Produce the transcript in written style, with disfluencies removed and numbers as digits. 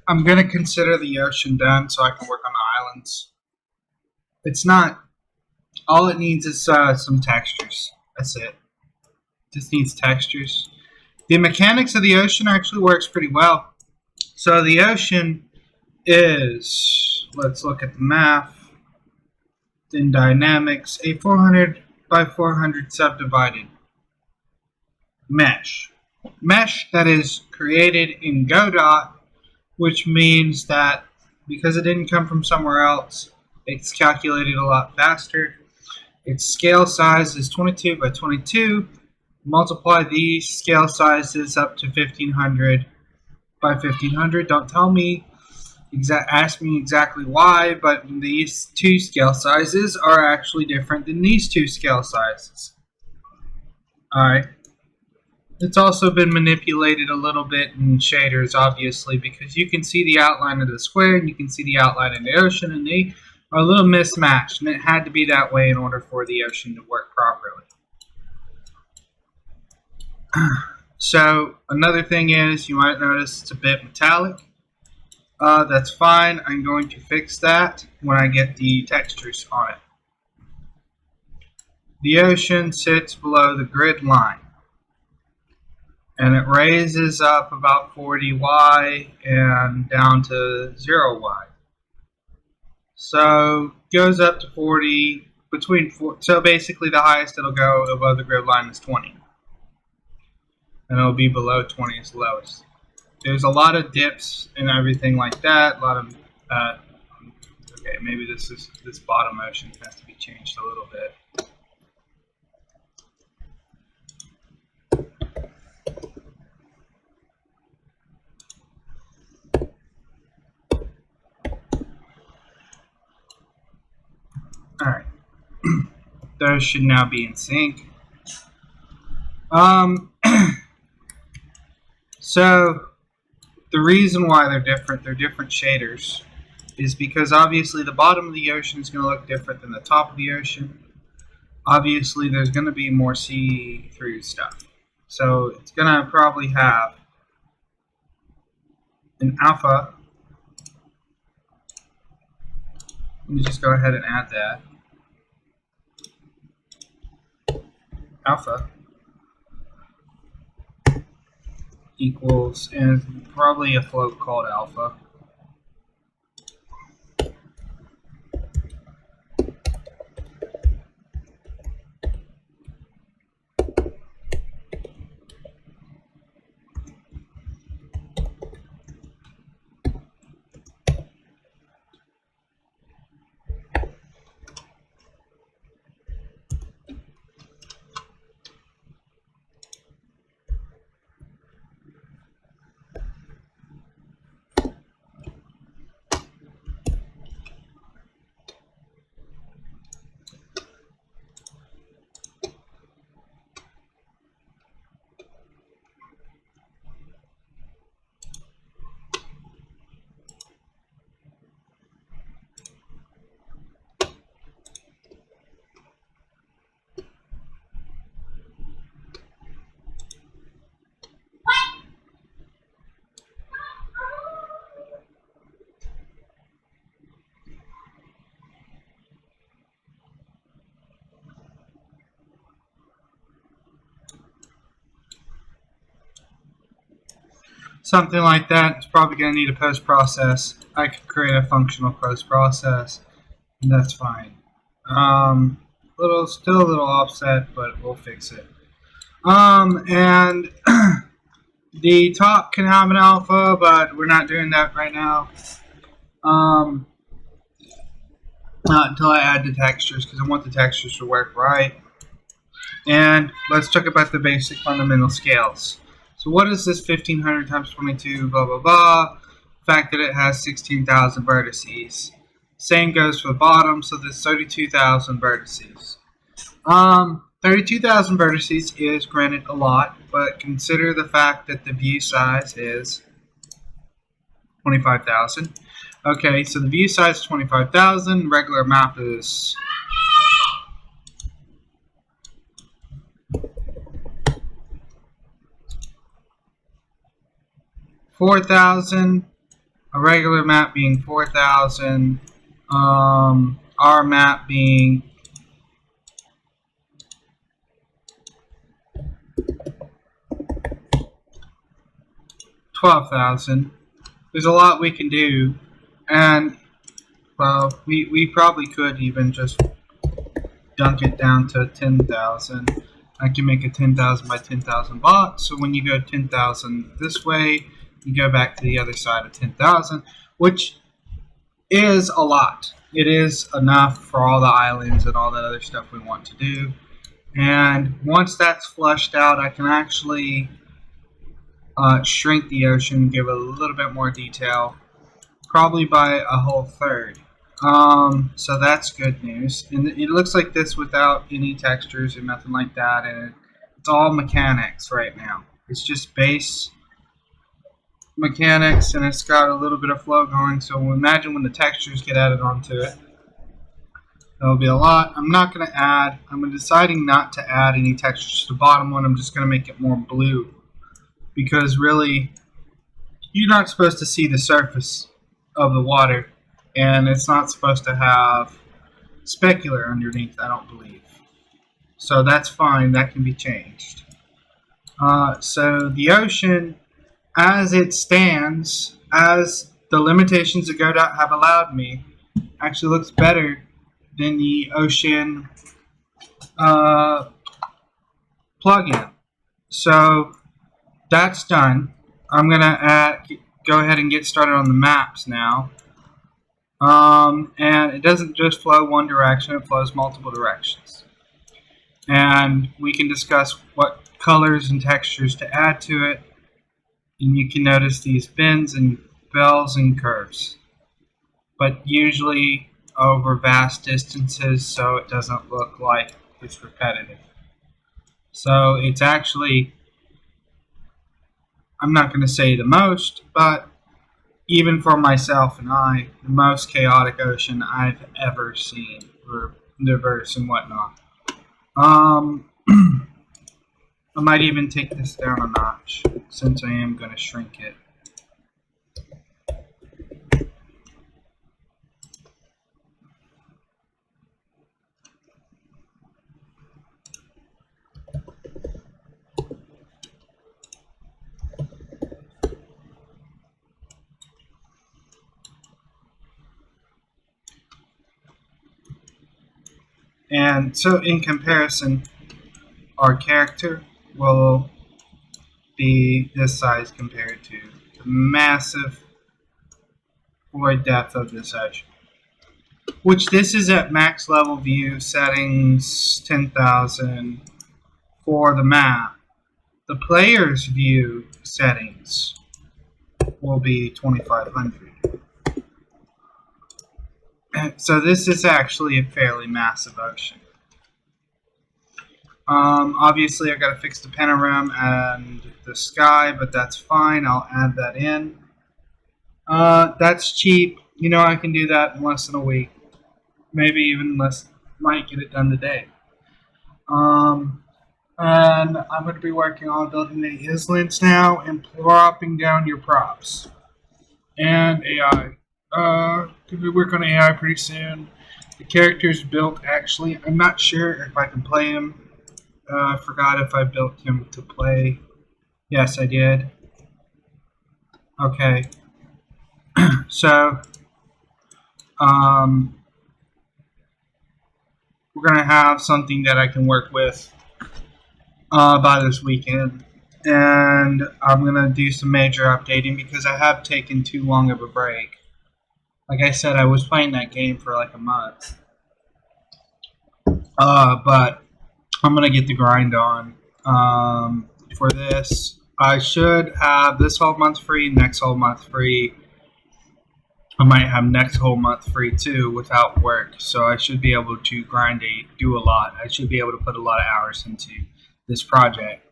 I'm going to consider the ocean done so I can work on the islands. It's not, all it needs is some textures. That's it. Just needs textures. The mechanics of the ocean actually works pretty well. So the ocean is, let's look at the math, in dynamics, a 400 by 400 subdivided mesh. Mesh that is created in Godot, which means that because it didn't come from somewhere else, it's calculated a lot faster. Its scale size is 22 by 22. Multiply these scale sizes up to 1500 by 1500. Don't tell me, ask me exactly why, but these two scale sizes are actually different than these two scale sizes. Alright. It's also been manipulated a little bit in shaders, obviously, because you can see the outline of the square and you can see the outline of the ocean, and they are a little mismatched, and it had to be that way in order for the ocean to work properly. So another thing is, you might notice it's a bit metallic. That's fine. I'm going to fix that when I get the textures on it. The ocean sits below the grid line, and it raises up about 40y and down to 0y. So goes up to 40, so basically the highest it'll go above the grid line is 20. And it'll be below 20 is lowest. There's a lot of dips and everything like that. A lot of, okay, maybe this bottom ocean has to be changed a little bit. Alright, those should now be in sync. So the reason why they're different shaders, is because obviously the bottom of the ocean is going to look different than the top of the ocean. Obviously there's going to be more see-through stuff. So it's going to probably have an alpha. Let me just go ahead and add that. Alpha equals, and probably a float called alpha. Something like that is probably going to need a post-process. I could create a functional post-process, and that's fine. Still a little offset, but we'll fix it. And the top can have an alpha, but we're not doing that right now. Not until I add the textures, because I want the textures to work right. And let's talk about the basic fundamental scales. So what is this 1500 times 22, blah, blah, blah? The fact that it has 16,000 vertices. Same goes for the bottom, so there's 32,000 vertices. 32,000 vertices is, granted, a lot, but consider the fact that the view size is 25,000. Okay, so the view size is 25,000. Regular map is 4,000. a regular map being 4,000, our map being 12,000. There's a lot we can do, and well, we probably could even just dunk it down to 10,000. I can make a 10,000 by 10,000 box, so when you go 10,000 this way, you go back to the other side of 10,000, which is a lot. It is enough for all the islands and all that other stuff we want to do. And once that's flushed out, I can actually shrink the ocean, give it a little bit more detail, probably by a whole third. So that's good news. And it looks like this without any textures or nothing like that. And it's all mechanics right now. It's just base mechanics, and it's got a little bit of flow going. So imagine when the textures get added onto it. There'll be a lot. I'm deciding not to add any textures to the bottom one. I'm just going to make it more blue. Because really, you're not supposed to see the surface of the water. And it's not supposed to have specular underneath, I don't believe. So that's fine. That can be changed. So the ocean, as it stands, as the limitations of Godot have allowed me, actually looks better than the ocean plugin. So that's done. I'm gonna go ahead and get started on the maps now. And it doesn't just flow one direction; it flows multiple directions. And we can discuss what colors and textures to add to it. And you can notice these bends and bells and curves, but usually over vast distances, so it doesn't look like it's repetitive. So it's actually, I'm not going to say the most, but even for myself and I, the most chaotic ocean I've ever seen, or diverse and whatnot. I might even take this down a notch, since I am going to shrink it. And so in comparison, our character will be this size compared to the massive void depth of this ocean. Which this is at max level view settings 10,000 for the map. The player's view settings will be 2,500. So this is actually a fairly massive ocean. Obviously, I've got to fix the panorama and the sky, but that's fine. I'll add that in. That's cheap. You know, I can do that in less than a week. Maybe even less. Might get it done today. And I'm going to be working on building the islands now and plopping down your props. And AI. We work on AI pretty soon. The character's built, actually. I'm not sure if I can play him. I forgot if I built him to play. Yes, I did. Okay. So, we're going to have something that I can work with by this weekend. And I'm going to do some major updating because I have taken too long of a break. Like I said, I was playing that game for like a month. But I'm going to get the grind on for this. I should have this whole month free, next whole month free. I might have next whole month free too without work. So I should be able to do a lot. I should be able to put a lot of hours into this project.